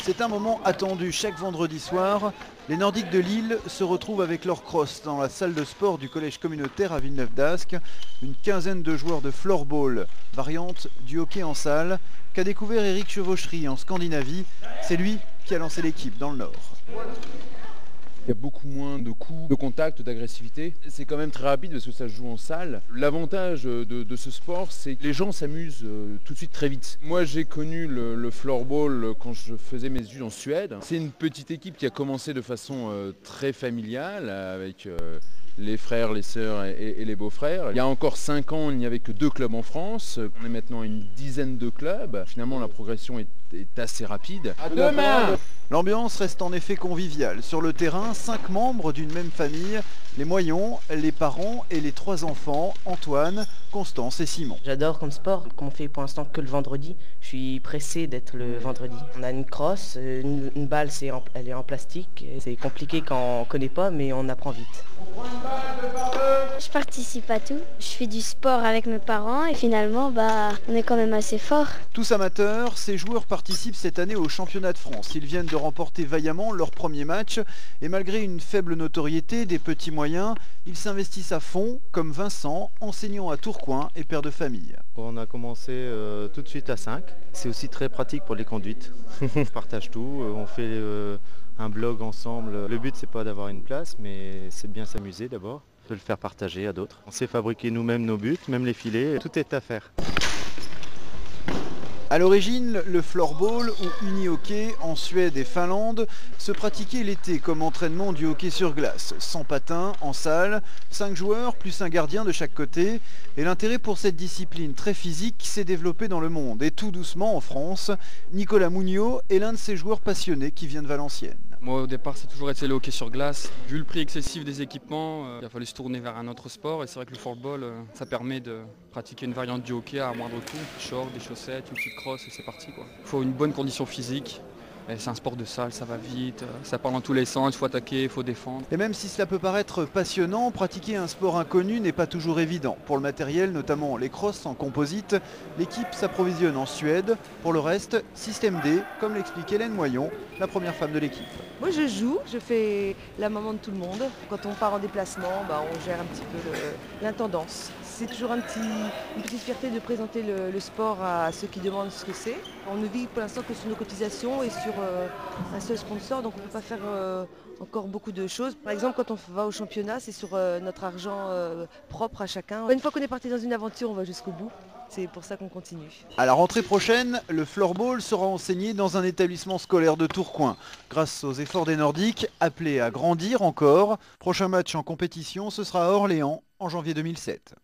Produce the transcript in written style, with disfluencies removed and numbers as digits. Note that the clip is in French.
C'est un moment attendu chaque vendredi soir. Les Nordiques de Lille se retrouvent avec leur cross dans la salle de sport du collège communautaire à Villeneuve d'Ascq. Une quinzaine de joueurs de floorball, variante du hockey en salle, qu'a découvert Éric Chevauchery en Scandinavie. C'est lui qui a lancé l'équipe dans le Nord. Il y a beaucoup moins de coups, de contact, d'agressivité. C'est quand même très rapide parce que ça se joue en salle. L'avantage de ce sport, c'est que les gens s'amusent tout de suite très vite. Moi, j'ai connu le floorball quand je faisais mes études en Suède. C'est une petite équipe qui a commencé de façon très familiale avec les frères, les sœurs et les beaux-frères. Il y a encore 5 ans, il n'y avait que 2 clubs en France. On est maintenant une dizaine de clubs. Finalement, la progression est assez rapide. À demain! L'ambiance reste en effet conviviale. Sur le terrain, 5 membres d'une même famille, les Moyons, les parents et les 3 enfants, Antoine, Constance et Simon. J'adore comme sport, comme on fait pour l'instant que le vendredi. Je suis pressé d'être le vendredi. On a une crosse, une balle elle est en plastique. C'est compliqué quand on ne connaît pas, mais on apprend vite. Je participe à tout. Je fais du sport avec mes parents et finalement, on est quand même assez fort. Tous amateurs, ces joueurs participent cette année au championnat de France. Ils viennent de remporter vaillamment leur premier match et malgré une faible notoriété, des petits moyens, ils s'investissent à fond, comme Vincent, enseignant à Tourcoing et père de famille. On a commencé tout de suite à 5. C'est aussi très pratique pour les conduites. On partage tout, on fait un blog ensemble. Le but, c'est pas d'avoir une place, mais c'est de bien s'amuser d'abord, de le faire partager à d'autres. On sait fabriquer nous-mêmes nos buts, même les filets, tout est à faire. À l'origine, le floorball ou uni-hockey en Suède et Finlande se pratiquait l'été comme entraînement du hockey sur glace, sans patins, en salle, 5 joueurs plus un gardien de chaque côté. Et l'intérêt pour cette discipline très physique s'est développé dans le monde et tout doucement en France. Nicolas Mougnot est l'un de ces joueurs passionnés qui vient de Valenciennes. Moi au départ c'est toujours été le hockey sur glace. Vu le prix excessif des équipements, il a fallu se tourner vers un autre sport et c'est vrai que le floorball ça permet de pratiquer une variante du hockey à moindre coût. Short, des chaussettes, une petite crosse et c'est parti quoi. Il faut une bonne condition physique. C'est un sport de salle, ça va vite, ça part dans tous les sens, il faut attaquer, il faut défendre. Et même si cela peut paraître passionnant, pratiquer un sport inconnu n'est pas toujours évident. Pour le matériel, notamment les crosses en composite, l'équipe s'approvisionne en Suède. Pour le reste, système D, comme l'explique Hélène Moyon, la première femme de l'équipe. Moi je joue, je fais la maman de tout le monde. Quand on part en déplacement, on gère un petit peu l'intendance. C'est toujours une petite fierté de présenter le sport à ceux qui demandent ce que c'est. On ne vit pour l'instant que sur nos cotisations et sur un seul sponsor, donc on ne peut pas faire encore beaucoup de choses. Par exemple, quand on va au championnat, c'est sur notre argent propre à chacun. Une fois qu'on est parti dans une aventure, on va jusqu'au bout. C'est pour ça qu'on continue. À la rentrée prochaine, le floorball sera enseigné dans un établissement scolaire de Tourcoing. Grâce aux efforts des Nordiques, appelés à grandir encore. Prochain match en compétition, ce sera à Orléans en janvier 2007.